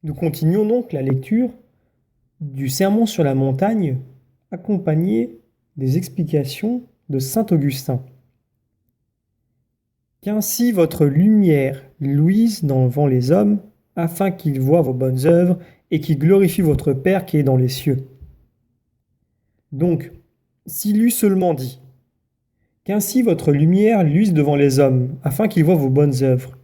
Nous continuons donc la lecture du Sermon sur la montagne, accompagné des explications de saint Augustin. Qu'ainsi votre lumière luise devant les hommes, afin qu'ils voient vos bonnes œuvres et qu'ils glorifient votre Père qui est dans les cieux. Donc, s'il eût seulement dit qu'ainsi votre lumière luise devant les hommes, afin qu'ils voient vos bonnes œuvres,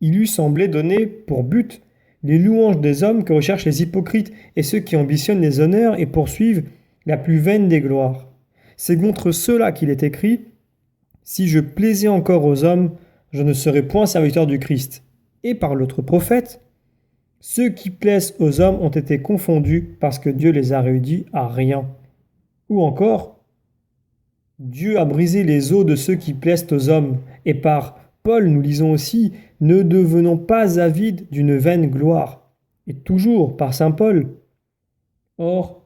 il eût semblé donner pour but les louanges des hommes que recherchent les hypocrites et ceux qui ambitionnent les honneurs et poursuivent la plus vaine des gloires. C'est contre ceux-là qu'il est écrit « Si je plaisais encore aux hommes, je ne serais point serviteur du Christ. » Et par l'autre prophète « Ceux qui plaisent aux hommes ont été confondus parce que Dieu les a réduits à rien. » Ou encore « Dieu a brisé les os de ceux qui plaisent aux hommes. » Et par Paul, nous lisons aussi « Ne devenons pas avides d'une vaine gloire. » Et toujours par saint Paul « Or,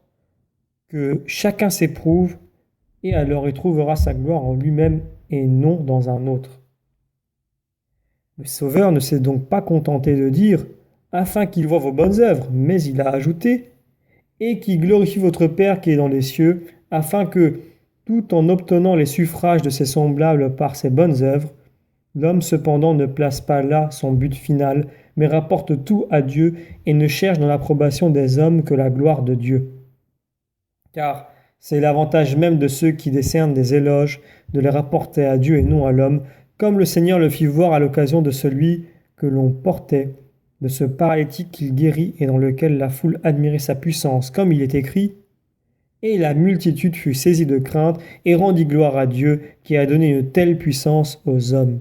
que chacun s'éprouve, et alors il trouvera sa gloire en lui-même et non dans un autre. » Le Sauveur ne s'est donc pas contenté de dire « afin qu'il voie vos bonnes œuvres », mais il a ajouté « et qu'il glorifie votre Père qui est dans les cieux, afin que, tout en obtenant les suffrages de ses semblables par ses bonnes œuvres, l'homme cependant ne place pas là son but final, mais rapporte tout à Dieu et ne cherche dans l'approbation des hommes que la gloire de Dieu. » Car c'est l'avantage même de ceux qui décernent des éloges de les rapporter à Dieu et non à l'homme, comme le Seigneur le fit voir à l'occasion de celui que l'on portait, de ce paralytique qu'il guérit et dans lequel la foule admirait sa puissance, comme il est écrit « Et la multitude fut saisie de crainte et rendit gloire à Dieu qui a donné une telle puissance aux hommes. »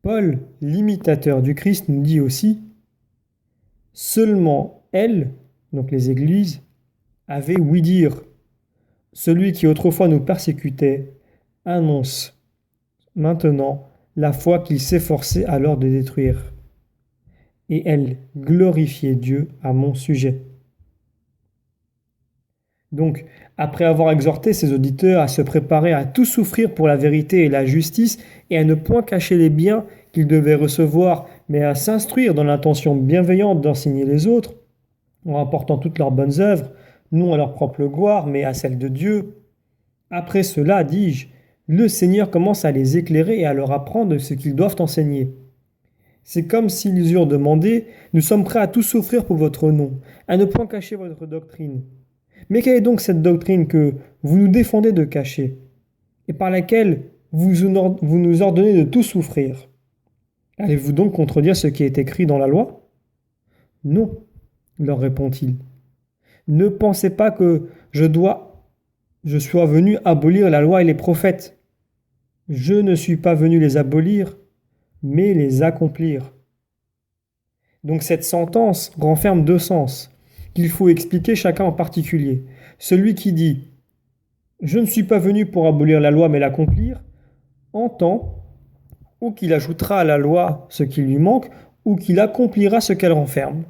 Paul, l'imitateur du Christ, nous dit aussi « Seulement elles, donc les églises, avaient ouï dire « Celui qui autrefois nous persécutait annonce maintenant la foi qu'il s'efforçait alors de détruire. Et elle glorifiait Dieu à mon sujet. » Donc, après avoir exhorté ses auditeurs à se préparer à tout souffrir pour la vérité et la justice, et à ne point cacher les biens qu'ils devaient recevoir, mais à s'instruire dans l'intention bienveillante d'enseigner les autres, en rapportant toutes leurs bonnes œuvres, non à leur propre gloire, mais à celle de Dieu. Après cela, dis-je, le Seigneur commence à les éclairer et à leur apprendre ce qu'ils doivent enseigner. C'est comme s'ils eurent demandé « Nous sommes prêts à tout souffrir pour votre nom, à ne point cacher votre doctrine. » Mais quelle est donc cette doctrine que vous nous défendez de cacher, et par laquelle vous nous ordonnez de tout souffrir? Allez-vous donc contredire ce qui est écrit dans la loi? Non, leur répond-il. Ne pensez pas que je sois venu abolir la loi et les prophètes. Je ne suis pas venu les abolir, mais les accomplir. Donc cette sentence renferme deux sens, qu'il faut expliquer chacun en particulier. Celui qui dit « Je ne suis pas venu pour abolir la loi mais l'accomplir » entend ou qu'il ajoutera à la loi ce qui lui manque ou qu'il accomplira ce qu'elle renferme.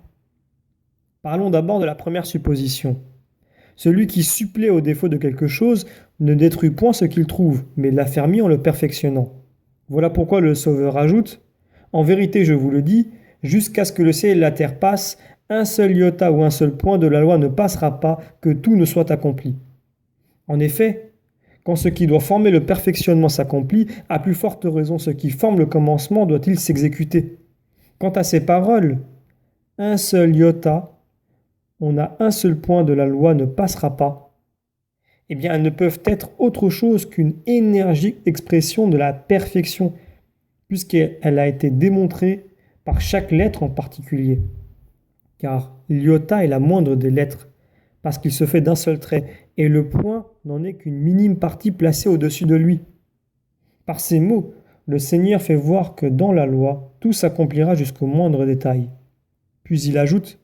Parlons d'abord de la première supposition. Celui qui supplée au défaut de quelque chose ne détruit point ce qu'il trouve, mais l'affermit en le perfectionnant. Voilà pourquoi le Sauveur ajoute « En vérité, je vous le dis, jusqu'à ce que le ciel et la terre passent, un seul iota ou un seul point de la loi ne passera pas, que tout ne soit accompli. » En effet, quand ce qui doit former le perfectionnement s'accomplit, à plus forte raison ce qui forme le commencement doit-il s'exécuter. Quant à ces paroles, un seul iota, on a un seul point de la loi ne passera pas, eh bien elles ne peuvent être autre chose qu'une énergique expression de la perfection, puisqu'elle a été démontrée par chaque lettre en particulier. Car l'iota est la moindre des lettres, parce qu'il se fait d'un seul trait, et le point n'en est qu'une minime partie placée au-dessus de lui. Par ces mots, le Seigneur fait voir que dans la loi, tout s'accomplira jusqu'au moindre détail. Puis il ajoute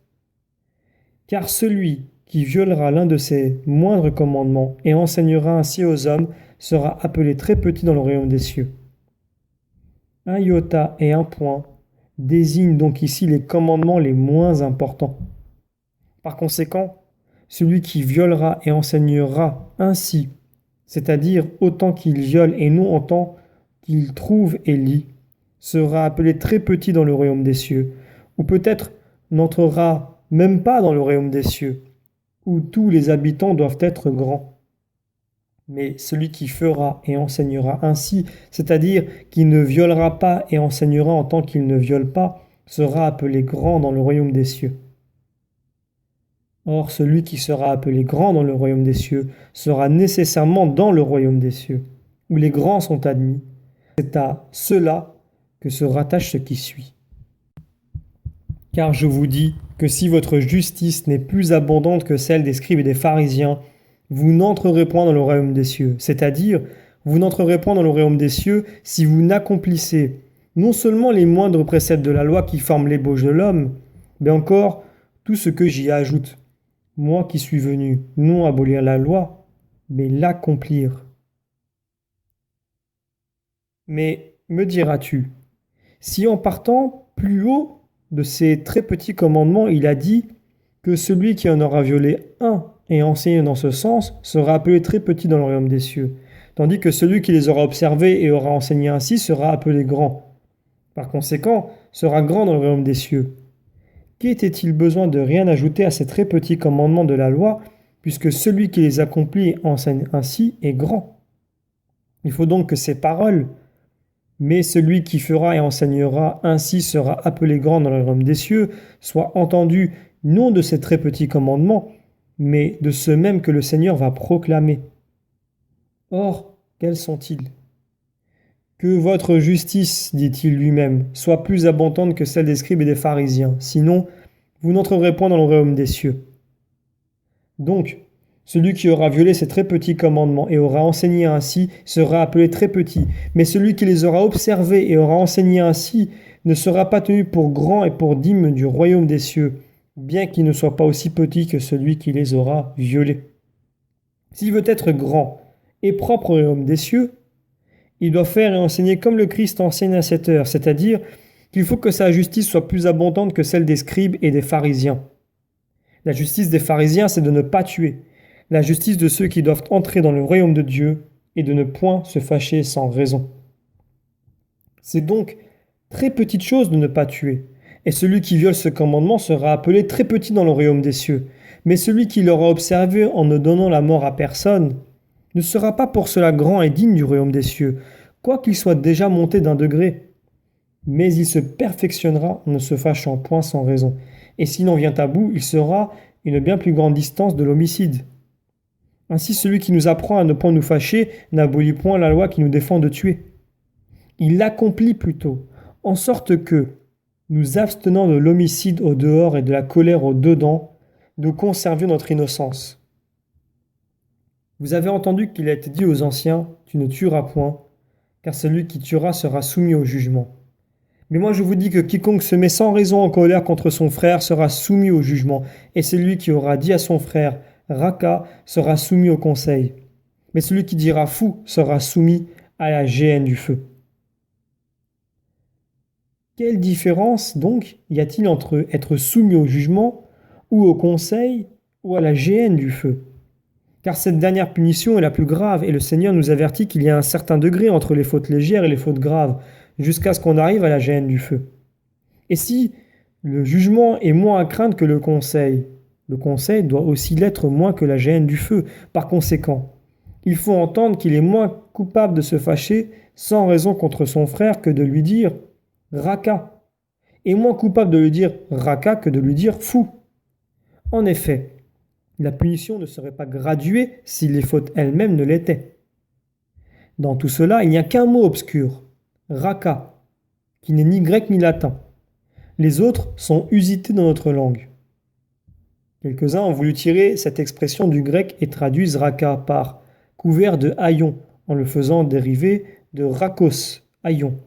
« Car celui qui violera l'un de ces moindres commandements et enseignera ainsi aux hommes sera appelé très petit dans le royaume des cieux. » Un iota et un point désignent donc ici les commandements les moins importants. Par conséquent, celui qui violera et enseignera ainsi, c'est-à-dire autant qu'il viole et non autant qu'il trouve et lit, sera appelé très petit dans le royaume des cieux, ou peut-être n'entrera même pas dans le royaume des cieux, où tous les habitants doivent être grands. Mais celui qui fera et enseignera ainsi, c'est-à-dire qui ne violera pas et enseignera en tant qu'il ne viole pas, sera appelé grand dans le royaume des cieux. Or, celui qui sera appelé grand dans le royaume des cieux sera nécessairement dans le royaume des cieux, où les grands sont admis. C'est à cela que se rattache ce qui suit. Car je vous dis que si votre justice n'est plus abondante que celle des scribes et des pharisiens, vous n'entrerez point dans le royaume des cieux. C'est-à-dire, vous n'entrerez point dans le royaume des cieux si vous n'accomplissez non seulement les moindres préceptes de la loi qui forment l'ébauche de l'homme, mais encore tout ce que j'y ajoute. Moi qui suis venu non abolir la loi, mais l'accomplir. Mais me diras-tu, si en partant plus haut de ces très petits commandements, il a dit que celui qui en aura violé un et enseigné dans ce sens sera appelé très petit dans le royaume des cieux, tandis que celui qui les aura observés et aura enseigné ainsi sera appelé grand. Par conséquent, sera grand dans le royaume des cieux. Qu'était-il besoin de rien ajouter à ces très petits commandements de la loi, puisque celui qui les accomplit et enseigne ainsi est grand? Il faut donc que ces paroles « mais celui qui fera et enseignera ainsi sera appelé grand dans le royaume des cieux » soient entendues non de ces très petits commandements, mais de ceux mêmes que le Seigneur va proclamer. Or, quels sont-ils? Que votre justice, dit-il lui-même, soit plus abondante que celle des scribes et des pharisiens, sinon vous n'entrerez point dans le royaume des cieux. Donc, celui qui aura violé ces très petits commandements et aura enseigné ainsi sera appelé très petit, mais celui qui les aura observés et aura enseigné ainsi ne sera pas tenu pour grand et pour digne du royaume des cieux, bien qu'il ne soit pas aussi petit que celui qui les aura violés. S'il veut être grand et propre au royaume des cieux, il doit faire et enseigner comme le Christ enseigne à cette heure, c'est-à-dire qu'il faut que sa justice soit plus abondante que celle des scribes et des pharisiens. La justice des pharisiens, c'est de ne pas tuer. La justice de ceux qui doivent entrer dans le royaume de Dieu est de ne point se fâcher sans raison. C'est donc très petite chose de ne pas tuer. Et celui qui viole ce commandement sera appelé très petit dans le royaume des cieux. Mais celui qui l'aura observé en ne donnant la mort à personne ne sera pas pour cela grand et digne du royaume des cieux, quoiqu'il soit déjà monté d'un degré. Mais il se perfectionnera en ne se fâchant point sans raison. Et s'il en vient à bout, il sera une bien plus grande distance de l'homicide. Ainsi, celui qui nous apprend à ne point nous fâcher n'abolit point la loi qui nous défend de tuer. Il l'accomplit plutôt, en sorte que, nous abstenant de l'homicide au dehors et de la colère au dedans, nous conservions notre innocence. Vous avez entendu qu'il a été dit aux anciens, tu ne tueras point, car celui qui tuera sera soumis au jugement. Mais moi je vous dis que quiconque se met sans raison en colère contre son frère sera soumis au jugement, et celui qui aura dit à son frère, Raka, sera soumis au conseil. Mais celui qui dira fou sera soumis à la géhenne du feu. Quelle différence donc y a-t-il entre être soumis au jugement, ou au conseil, ou à la géhenne du feu? Car cette dernière punition est la plus grave, et le Seigneur nous avertit qu'il y a un certain degré entre les fautes légères et les fautes graves, jusqu'à ce qu'on arrive à la géhenne du feu. Et si le jugement est moins à craindre que le conseil doit aussi l'être moins que la géhenne du feu. Par conséquent, il faut entendre qu'il est moins coupable de se fâcher sans raison contre son frère que de lui dire « Raka », et moins coupable de lui dire « Raka » que de lui dire « fou ». En effet, la punition ne serait pas graduée si les fautes elles-mêmes ne l'étaient. Dans tout cela, il n'y a qu'un mot obscur, Raka, qui n'est ni grec ni latin. Les autres sont usités dans notre langue. Quelques-uns ont voulu tirer cette expression du grec et traduisent Raka par couvert de haillons, en le faisant dériver de rakos, haillons.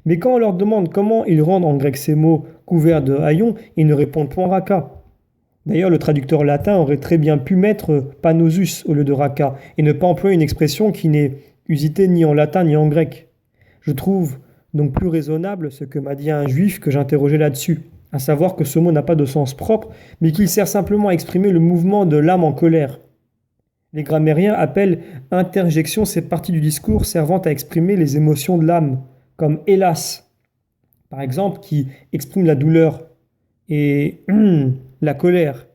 Mais quand on leur demande comment ils rendent en grec ces mots couverts de haillons, ils ne répondent point Raka. D'ailleurs, le traducteur latin aurait très bien pu mettre panosus au lieu de Raka et ne pas employer une expression qui n'est usitée ni en latin ni en grec. Je trouve donc plus raisonnable ce que m'a dit un juif que j'interrogeais là-dessus, à savoir que ce mot n'a pas de sens propre, mais qu'il sert simplement à exprimer le mouvement de l'âme en colère. Les grammairiens appellent interjection ces parties du discours servant à exprimer les émotions de l'âme, comme hélas, par exemple, qui expriment la douleur et la colère.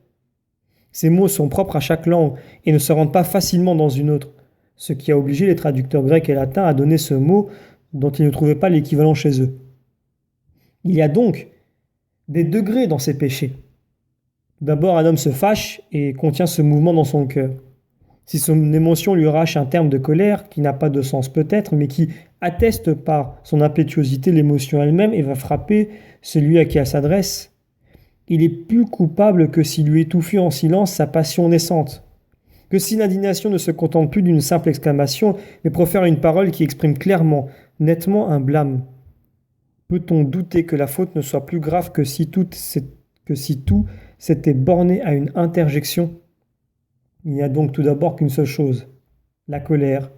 Ces mots sont propres à chaque langue et ne se rendent pas facilement dans une autre, ce qui a obligé les traducteurs grecs et latins à donner ce mot dont ils ne trouvaient pas l'équivalent chez eux. Il y a donc des degrés dans ces péchés. D'abord, un homme se fâche et contient ce mouvement dans son cœur. Si son émotion lui arrache un terme de colère, qui n'a pas de sens peut-être, mais qui atteste par son impétuosité l'émotion elle-même et va frapper celui à qui elle s'adresse, il est plus coupable que s'il lui étouffait en silence sa passion naissante, que si l'indignation ne se contente plus d'une simple exclamation, mais profère une parole qui exprime clairement, nettement un blâme. Peut-on douter que la faute ne soit plus grave que si tout s'était borné à une interjection? Il n'y a donc tout d'abord qu'une seule chose, la colère,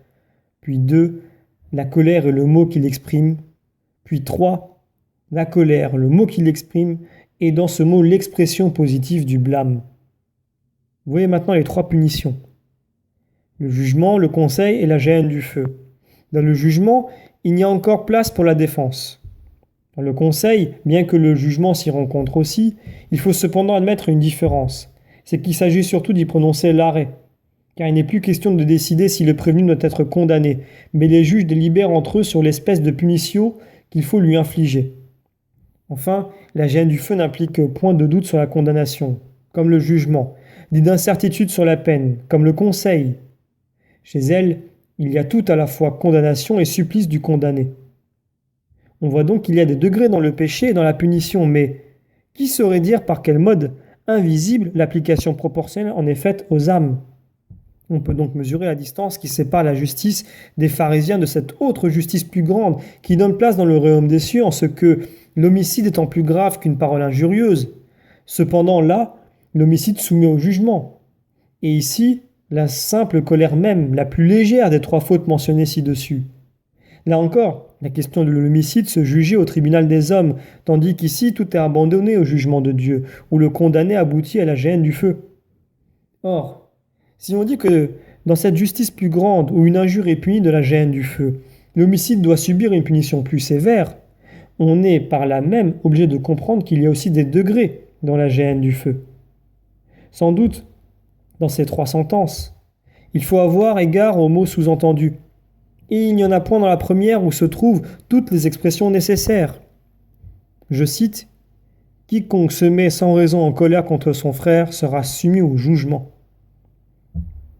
puis deux, la colère et le mot qui l'exprime, puis trois, la colère, le mot qui l'exprime, et dans ce mot l'expression positive du blâme. Vous voyez maintenant les trois punitions. Le jugement, le conseil et la géhenne du feu. Dans le jugement, il n'y a encore place pour la défense. Dans le conseil, bien que le jugement s'y rencontre aussi, il faut cependant admettre une différence. C'est qu'il s'agit surtout d'y prononcer l'arrêt. Car il n'est plus question de décider si le prévenu doit être condamné, mais les juges délibèrent entre eux sur l'espèce de punition qu'il faut lui infliger. Enfin, la géhenne du feu n'implique point de doute sur la condamnation, comme le jugement, ni d'incertitude sur la peine, comme le conseil. Chez elle, il y a tout à la fois condamnation et supplice du condamné. On voit donc qu'il y a des degrés dans le péché et dans la punition, mais qui saurait dire par quel mode invisible l'application proportionnelle en est faite aux âmes? On peut donc mesurer la distance qui sépare la justice des pharisiens de cette autre justice plus grande qui donne place dans le royaume des cieux en ce que l'homicide étant plus grave qu'une parole injurieuse. Cependant là, l'homicide soumet au jugement. Et ici, la simple colère même, la plus légère des trois fautes mentionnées ci-dessus. Là encore, la question de l'homicide se jugeait au tribunal des hommes, tandis qu'ici tout est abandonné au jugement de Dieu, où le condamné aboutit à la géhenne du feu. Or, si on dit que dans cette justice plus grande, où une injure est punie de la géhenne du feu, l'homicide doit subir une punition plus sévère, on est par là même obligé de comprendre qu'il y a aussi des degrés dans la géhenne du feu. Sans doute, dans ces trois sentences, il faut avoir égard aux mots sous-entendus. Et il n'y en a point dans la première où se trouvent toutes les expressions nécessaires. Je cite, « Quiconque se met sans raison en colère contre son frère sera soumis au jugement. »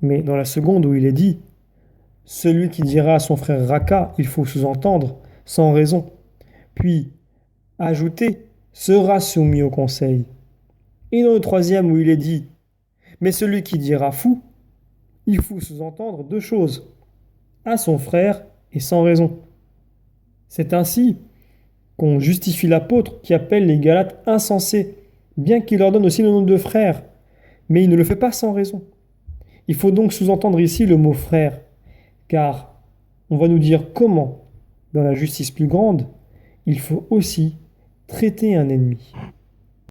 Mais dans la seconde où il est dit « Celui qui dira à son frère Raka, il faut sous-entendre, sans raison. » Puis, ajouter « sera soumis au conseil. » Et dans le troisième où il est dit « Mais celui qui dira fou, il faut sous-entendre deux choses. » À son frère et sans raison. C'est ainsi qu'on justifie l'apôtre qui appelle les Galates insensés, bien qu'il leur donne aussi le nom de frères, mais il ne le fait pas sans raison. Il faut donc sous-entendre ici le mot frère, car on va nous dire comment, dans la justice plus grande, il faut aussi traiter un ennemi.